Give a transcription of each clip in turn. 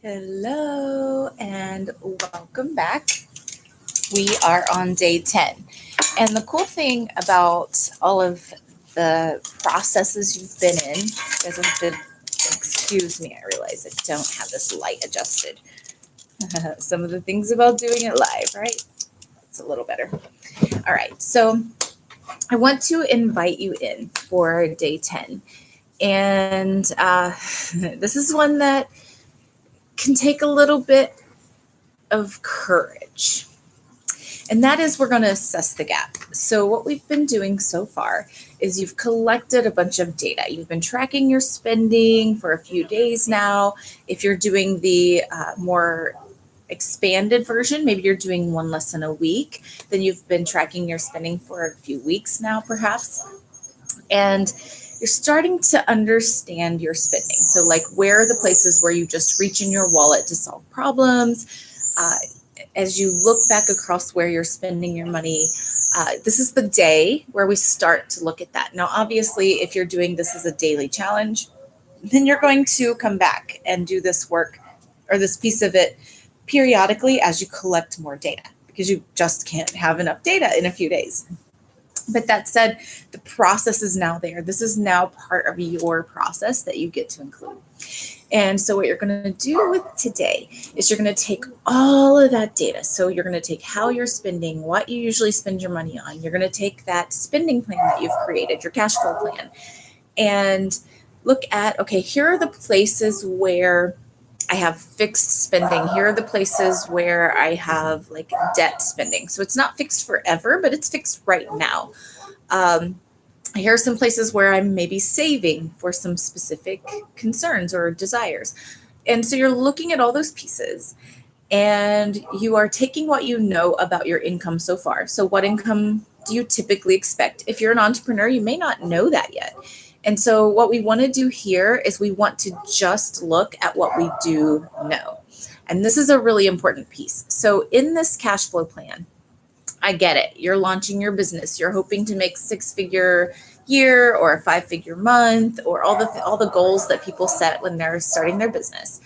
Hello and welcome back. We are on day 10. And the cool thing about all of the processes you've been in, you guys have to excuse me, I realize I don't have this light adjusted. Some of the things about doing it live, right? It's a little better. All right, so I want to invite you in for day 10. And this is one that can take a little bit of courage. And that is we're going to assess the gap. So what we've been doing so far is you've collected a bunch of data. You've been tracking your spending for a few days now. If you're doing the more expanded version, maybe you're doing one lesson a week, then you've been tracking your spending for a few weeks now, perhaps. And you're starting to understand your spending. So like where are the places where you just reach in your wallet to solve problems? As you look back across where you're spending your money, this is the day where we start to look at that. Now, obviously, if you're doing this as a daily challenge, then you're going to come back and do this work or this piece of it periodically as you collect more data, because you just can't have enough data in a few days. But that said, the process is now there. This is now part of your process that you get to include. And so what you're going to do with today is you're going to take all of that data. So you're going to take how you're spending, what you usually spend your money on. You're going to take that spending plan that you've created, your cash flow plan, and look at, okay, here are the places where I have fixed spending. Here are the places where I have like debt spending. So it's not fixed forever, but it's fixed right now. Here are some places where I'm maybe saving for some specific concerns or desires. And so you're looking at all those pieces and you are taking what you know about your income so far. So what income do you typically expect? If you're an entrepreneur, you may not know that yet. And so what we want to do here is we want to just look at what we do know. And this is a really important piece. So in this cash flow plan, I get it. You're launching your business. You're hoping to make 6-figure year or a 5-figure month or all the goals that people set when they're starting their business.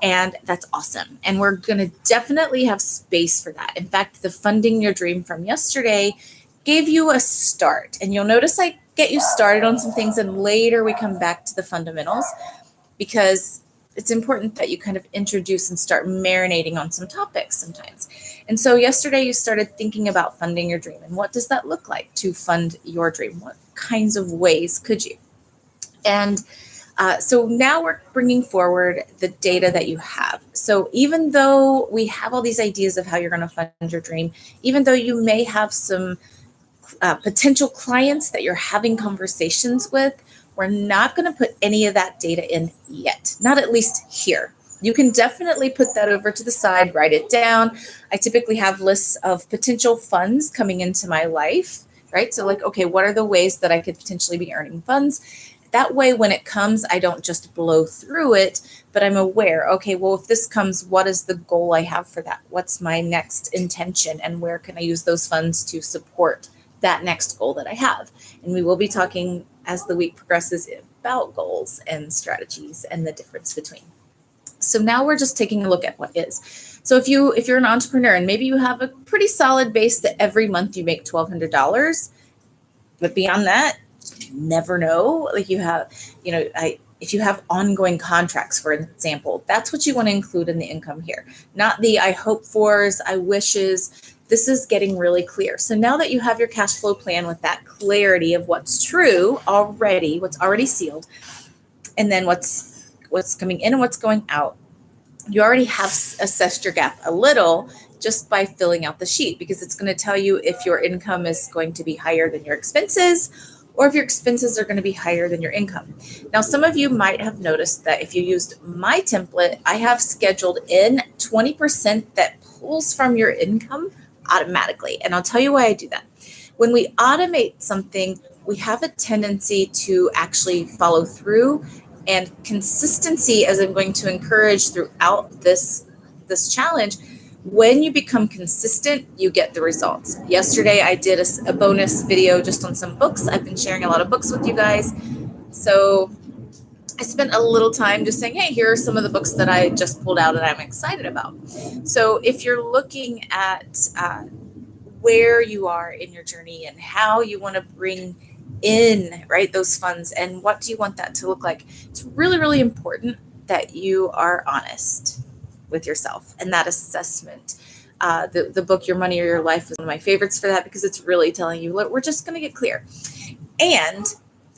And that's awesome. And we're going to definitely have space for that. In fact, the Funding Your Dream from yesterday gave you a start. And you'll notice I get you started on some things and later we come back to the fundamentals, because it's important that you kind of introduce and start marinating on some topics sometimes. And so yesterday you started thinking about funding your dream. And what does that look like to fund your dream? What kinds of ways could you? And so now we're bringing forward the data that you have. So even though we have all these ideas of how you're going to fund your dream, even though you may have some potential clients that you're having conversations with, we're not going to put any of that data in yet, not at least here. You can definitely put that over to the side, write it down. I typically have lists of potential funds coming into my life, right? So like, okay, what are the ways that I could potentially be earning funds? That way, when it comes, I don't just blow through it, but I'm aware, okay, well, if this comes, what is the goal I have for that? What's my next intention? And where can I use those funds to support that next goal that I have? And we will be talking as the week progresses about goals and strategies and the difference between. So now we're just taking a look at what is. So if you're an entrepreneur and maybe you have a pretty solid base that every month you make $1,200, but beyond that, you never know. Like you have, if you have ongoing contracts, for example, that's what you want to include in the income here, not the I hope fors, I wishes. This is getting really clear. So now that you have your cash flow plan with that clarity of what's true already, what's already sealed, and then what's coming in and what's going out, you already have assessed your gap a little just by filling out the sheet, because it's going to tell you if your income is going to be higher than your expenses or if your expenses are going to be higher than your income. Now, some of you might have noticed that if you used my template, I have scheduled in 20% that pulls from your income automatically. And I'll tell you why I do that. When we automate something, we have a tendency to actually follow through, and consistency, as I'm going to encourage throughout this challenge. When you become consistent, you get the results. Yesterday, I did a bonus video just on some books. I've been sharing a lot of books with you guys. So I spent a little time just saying, hey, here are some of the books that I just pulled out and I'm excited about. So if you're looking at where you are in your journey and how you want to bring in, right, those funds and what do you want that to look like, it's really, really important that you are honest with yourself and that assessment. The book Your Money or Your Life is one of my favorites for that because it's really telling you, look, we're just going to get clear. And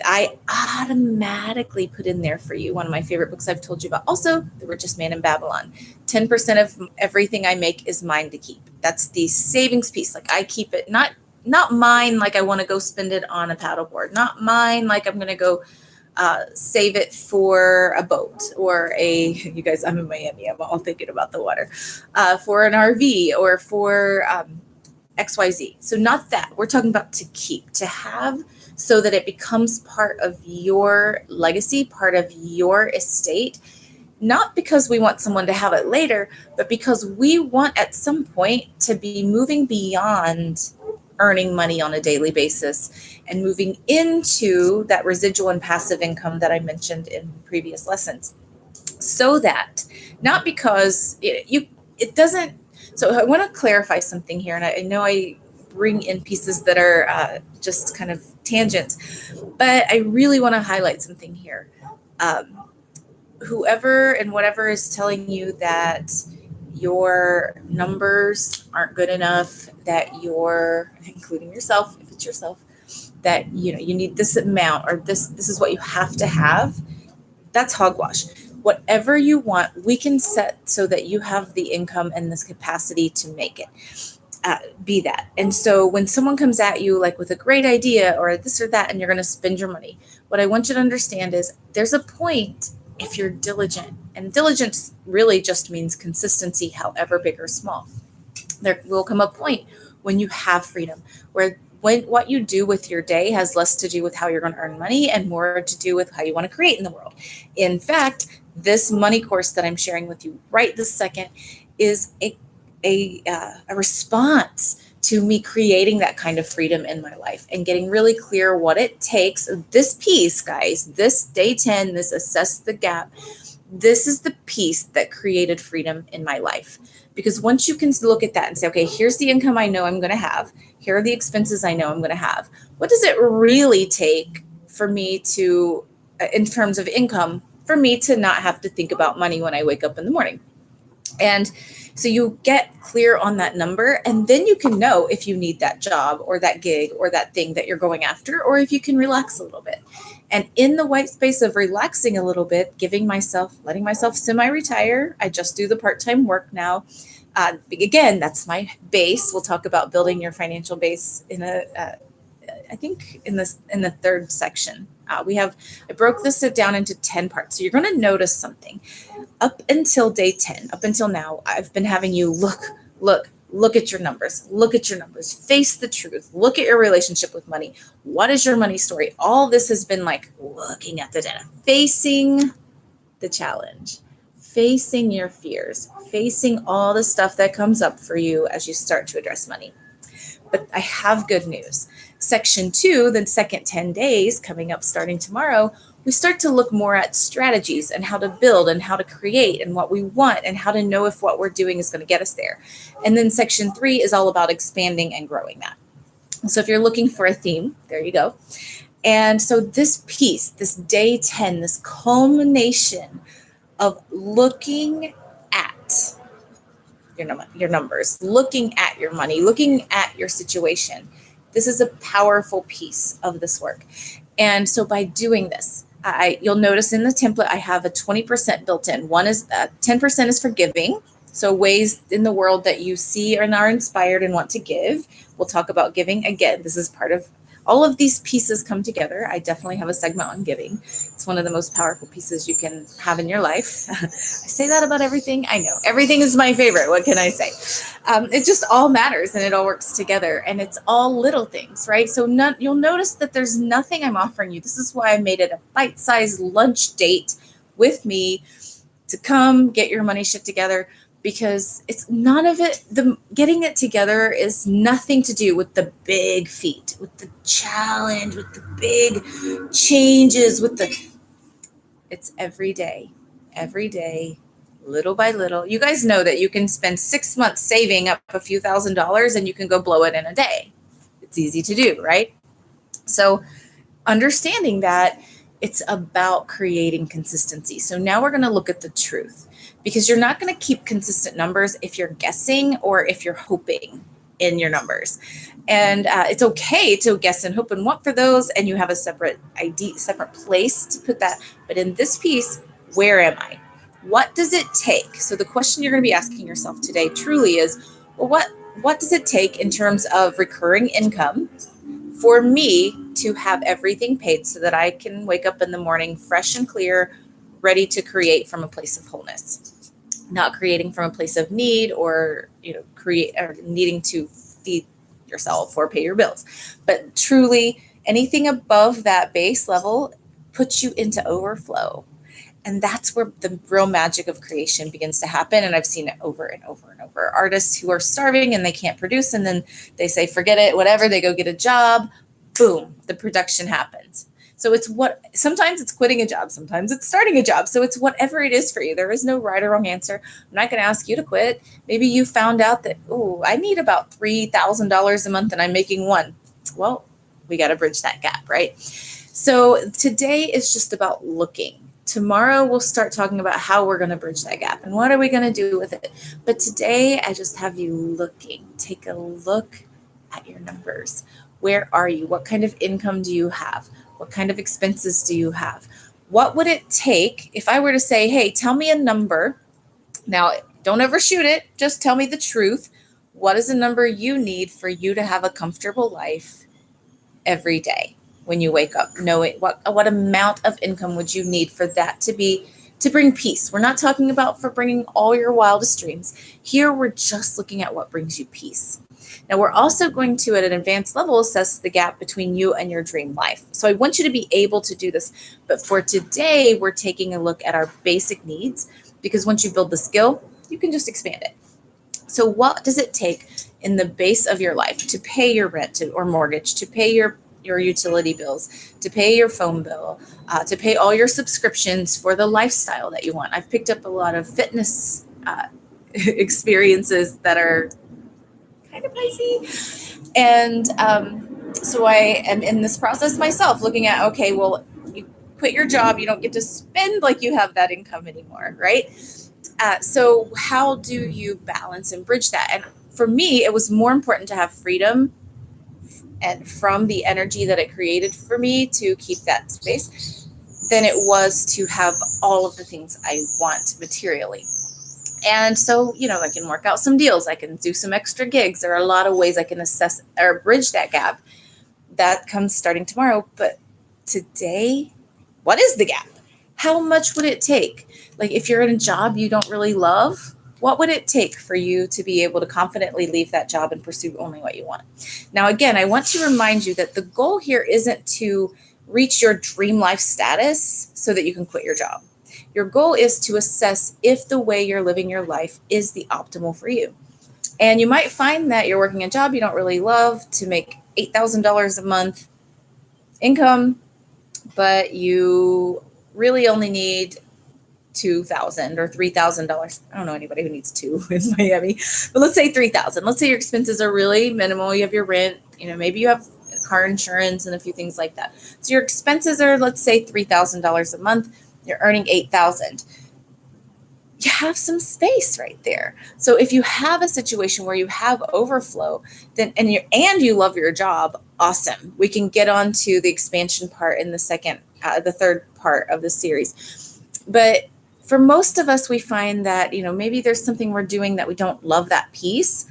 I automatically put in there for you one of my favorite books I've told you about. Also, The Richest Man in Babylon. 10% of everything I make is mine to keep. That's the savings piece. Like I keep it, not mine like I want to go spend it on a paddleboard. Not mine like I'm going to go save it for a boat or you guys, I'm in Miami. I'm all thinking about the water. For an RV or for XYZ. So not that. We're talking about to keep, to have, so that it becomes part of your legacy, part of your estate, not because we want someone to have it later, but because we want at some point to be moving beyond earning money on a daily basis and moving into that residual and passive income that I mentioned in previous lessons. So that, not because it doesn't. So I want to clarify something here, and I know I bring in pieces that are just kind of tangents, but I really want to highlight something here. Whoever and whatever is telling you that your numbers aren't good enough, that you're, including yourself, if it's yourself, that you need this amount or this is what you have to have, that's hogwash. Whatever you want, we can set so that you have the income and this capacity to make it. Be that. And so when someone comes at you like with a great idea or this or that, and you're going to spend your money, what I want you to understand is there's a point if you're diligent, and diligence really just means consistency, however big or small. There will come a point when you have freedom, where what you do with your day has less to do with how you're going to earn money and more to do with how you want to create in the world. In fact, this money course that I'm sharing with you right this second is a response to me creating that kind of freedom in my life and getting really clear what it takes. This piece, guys, this day 10, this assess the gap, this is the piece that created freedom in my life. Because once you can look at that and say, okay, here's the income I know I'm going to have. Here are the expenses I know I'm going to have. What does it really take for me to, in terms of income, for me to not have to think about money when I wake up in the morning? And so you get clear on that number, and then you can know if you need that job or that gig or that thing that you're going after, or if you can relax a little bit. And in the white space of relaxing a little bit, letting myself semi-retire, I just do the part-time work now. Again, that's my base. We'll talk about building your financial base in I think in the third section. I broke this down into 10 parts. So you're going to notice something. Up until day 10, up until now, I've been having you look at your numbers, face the truth, look at your relationship with money. What is your money story? All this has been like looking at the data, facing the challenge, facing your fears, facing all the stuff that comes up for you as you start to address money. But I have good news. Section 2, the second 10 days coming up starting tomorrow, we start to look more at strategies and how to build and how to create and what we want and how to know if what we're doing is going to get us there. And then section 3 is all about expanding and growing that. So if you're looking for a theme, there you go. And so this piece, this day 10, this culmination of looking at your numbers, looking at your money, looking at your situation. This is a powerful piece of this work. And so by doing this, you'll notice in the template, I have a 20% built in. 10% is for giving. So ways in the world that you see and are inspired and want to give. We'll talk about giving again. This is part of all of these pieces come together. I definitely have a segment on giving. It's one of the most powerful pieces you can have in your life. I say that about everything. I know everything is my favorite. What can I say? It just all matters and it all works together and it's all little things, right? So you'll notice that there's nothing I'm offering you. This is why I made it a bite-sized lunch date with me to come get your money shit together. Because it's none of it, getting it together is nothing to do with the big feat, with the challenge, with the big changes, with It's every day, little by little. You guys know that you can spend 6 months saving up a few $1,000s and you can go blow it in a day. It's easy to do, right? So understanding that it's about creating consistency. So now we're going to look at the truth, because you're not going to keep consistent numbers if you're guessing or if you're hoping in your numbers. And it's okay to guess and hope and want for those, and you have a separate ID, separate place to put that. But in this piece, where am I? What does it take? So the question you're going to be asking yourself today truly is, well, what does it take in terms of recurring income for me to have everything paid so that I can wake up in the morning fresh and clear, ready to create from a place of wholeness, not creating from a place of need or, create or needing to feed yourself or pay your bills, but truly anything above that base level puts you into overflow. And that's where the real magic of creation begins to happen. And I've seen it over and over and over. Artists who are starving and they can't produce, and then they say, forget it, whatever, they go get a job, boom, the production happens. So sometimes it's quitting a job, sometimes it's starting a job. So it's whatever it is for you. There is no right or wrong answer. I'm not going to ask you to quit. Maybe you found out that, I need about $3,000 a month and I'm making one. Well, we got to bridge that gap, right? So today is just about looking. Tomorrow we'll start talking about how we're going to bridge that gap and what are we going to do with it. But today I just have you looking. Take a look at your numbers. Where are you? What kind of income do you have? What kind of expenses do you have? What would it take if I were to say, hey, tell me a number. Now, don't overshoot it. Just tell me the truth. What is a number you need for you to have a comfortable life every day? When you wake up, knowing what amount of income would you need for that to bring peace? We're not talking about for bringing all your wildest dreams. Here, we're just looking at what brings you peace. Now, we're also going to, at an advanced level, assess the gap between you and your dream life. So I want you to be able to do this. But for today, we're taking a look at our basic needs, because once you build the skill, you can just expand it. So what does it take in the base of your life to pay your rent or mortgage, to pay your utility bills, to pay your phone bill, to pay all your subscriptions for the lifestyle that you want? I've picked up a lot of fitness experiences that are kind of pricey. And so I am in this process myself, looking at, okay, well, you quit your job, you don't get to spend like you have that income anymore, right? So how do you balance and bridge that? And for me, it was more important to have freedom and from the energy that it created for me to keep that space than it was to have all of the things I want materially. And so, I can work out some deals. I can do some extra gigs. There are a lot of ways I can assess or bridge that gap. That comes starting tomorrow. But today, what is the gap? How much would it take? Like, if you're in a job you don't really love, what would it take for you to be able to confidently leave that job and pursue only what you want? Now, again, I want to remind you that the goal here isn't to reach your dream life status so that you can quit your job. Your goal is to assess if the way you're living your life is the optimal for you. And you might find that you're working a job you don't really love to make $8,000 a month income, but you really only need $2,000 or $3,000. I don't know anybody who needs two in Miami, but let's say $3,000. Let's say your expenses are really minimal. You have your rent, maybe you have car insurance and a few things like that. So your expenses are, let's say, $3,000 a month. You're earning $8,000. You have some space right there. So if you have a situation where you have overflow, then and you love your job, awesome. We can get on to the expansion part in the third part of the series. But for most of us, we find that, maybe there's something we're doing that we don't love that piece.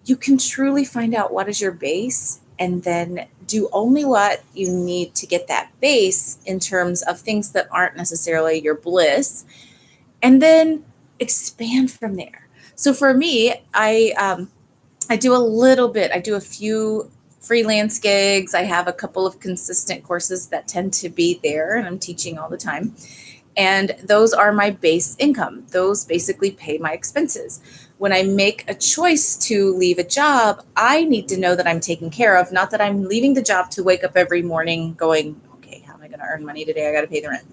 You can truly find out what is your base and then do only what you need to get that base in terms of things that aren't necessarily your bliss, and then expand from there. So for me, I do a little bit. I do a few freelance gigs. I have a couple of consistent courses that tend to be there, and I'm teaching all the time. And those are my base income. Those basically pay my expenses. When I make a choice to leave a job, I need to know that I'm taken care of, not that I'm leaving the job to wake up every morning going, okay, how am I going to earn money today? I got to pay the rent.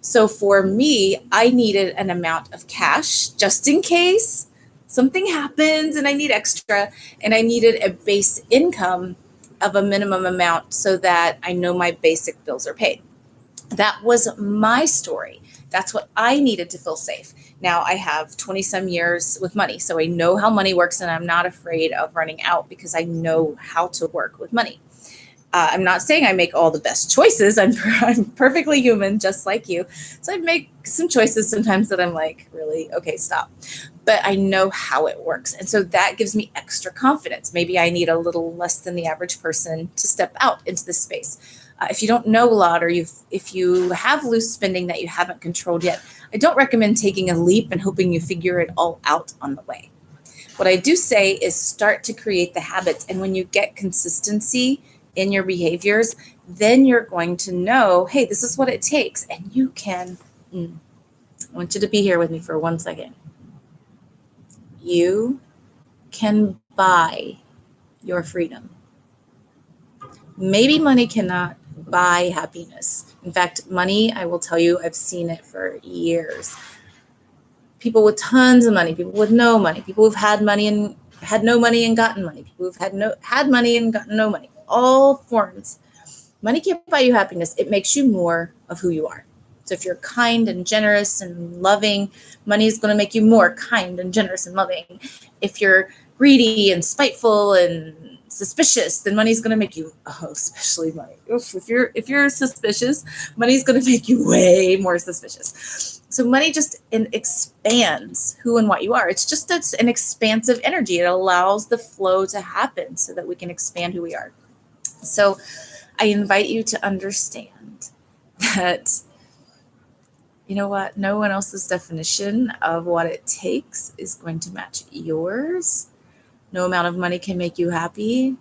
So for me, I needed an amount of cash just in case something happens and I need extra, and I needed a base income of a minimum amount so that I know my basic bills are paid. That was my story. That's what I needed to feel safe. Now I have 20 some years with money, so I know how money works and I'm not afraid of running out because I know how to work with money. I'm not saying I make all the best choices. I'm perfectly human, just like you. So I make some choices sometimes that I'm like, really? Okay, stop. But I know how it works. And so that gives me extra confidence. Maybe I need a little less than the average person to step out into this space. If you don't know a lot, or if you have loose spending that you haven't controlled yet, I don't recommend taking a leap and hoping you figure it all out on the way. What I do say is start to create the habits. And when you get consistency in your behaviors, then you're going to know, hey, this is what it takes. And you can, I want you to be here with me for 1 second. You can buy your freedom. Maybe money cannot buy happiness. In fact, money, I will tell you, I've seen it for years. People with tons of money, people with no money, people who've had money and had no money and gotten money, people who've had money and gotten no money, all forms. Money can't buy you happiness. It makes you more of who you are. So if you're kind and generous and loving, money is going to make you more kind and generous and loving. If you're greedy and spiteful and suspicious, then money's going to make you, especially money. Oof, if you're suspicious, money's going to make you way more suspicious. So money just expands who and what you are. It's just an expansive energy. It allows the flow to happen so that we can expand who we are. So I invite you to understand that, you know what, no one else's definition of what it takes is going to match yours. No amount of money can make you happy,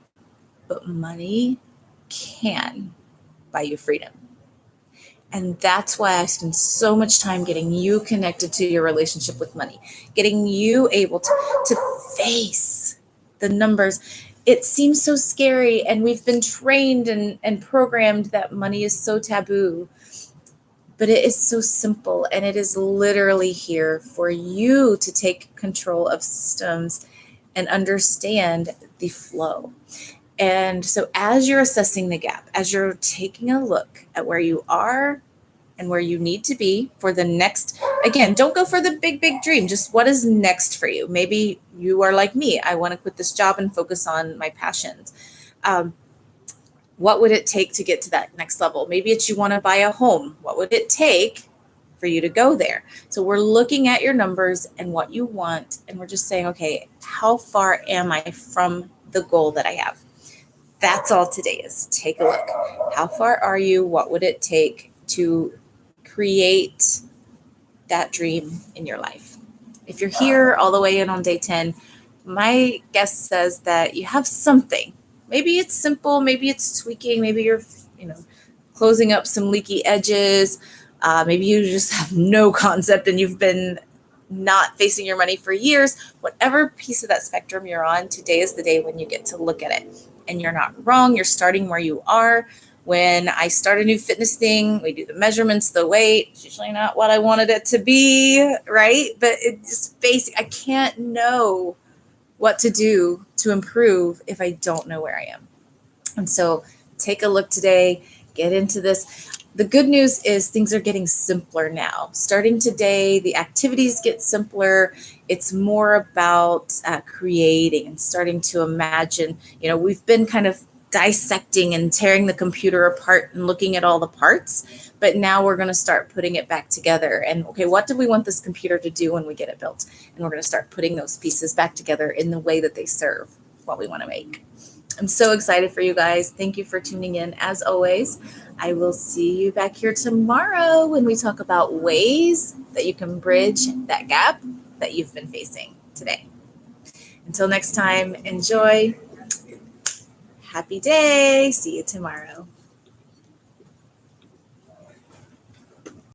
but money can buy you freedom. And that's why I spend so much time getting you connected to your relationship with money, getting you able to face the numbers. It seems so scary, and we've been trained and programmed that money is so taboo, but it is so simple, and it is literally here for you to take control of systems and understand the flow. And so as you're assessing the gap, as you're taking a look at where you are and where you need to be for the next, again, don't go for the big, big dream. Just what is next for you? Maybe you are like me. I want to quit this job and focus on my passions. What would it take to get to that next level? Maybe it's you want to buy a home. What would it take for you to go there? So we're looking at your numbers and what you want, and we're just saying, okay, how far am I from the goal that I have? That's all today is. Take a look. How far are you? What would it take to create that dream in your life? If you're here all the way in on day 10, my guess says that you have something. Maybe it's simple, maybe it's tweaking, maybe you're, closing up some leaky edges. Maybe you just have no concept and you've been not facing your money for years. Whatever piece of that spectrum you're on, today is the day when you get to look at it. And you're not wrong. You're starting where you are. When I start a new fitness thing, we do the measurements, the weight. It's usually not what I wanted it to be, right? But it's just basic. I can't know what to do to improve if I don't know where I am. And so take a look today, get into this. The good news is things are getting simpler now. Starting today, the activities get simpler. It's more about creating and starting to imagine. We've been kind of dissecting and tearing the computer apart and looking at all the parts, but now we're going to start putting it back together. And okay, what do we want this computer to do when we get it built? And we're going to start putting those pieces back together in the way that they serve what we want to make. I'm so excited for you guys. Thank you for tuning in. As always, I will see you back here tomorrow when we talk about ways that you can bridge that gap that you've been facing today. Until next time, enjoy. Happy day. See you tomorrow.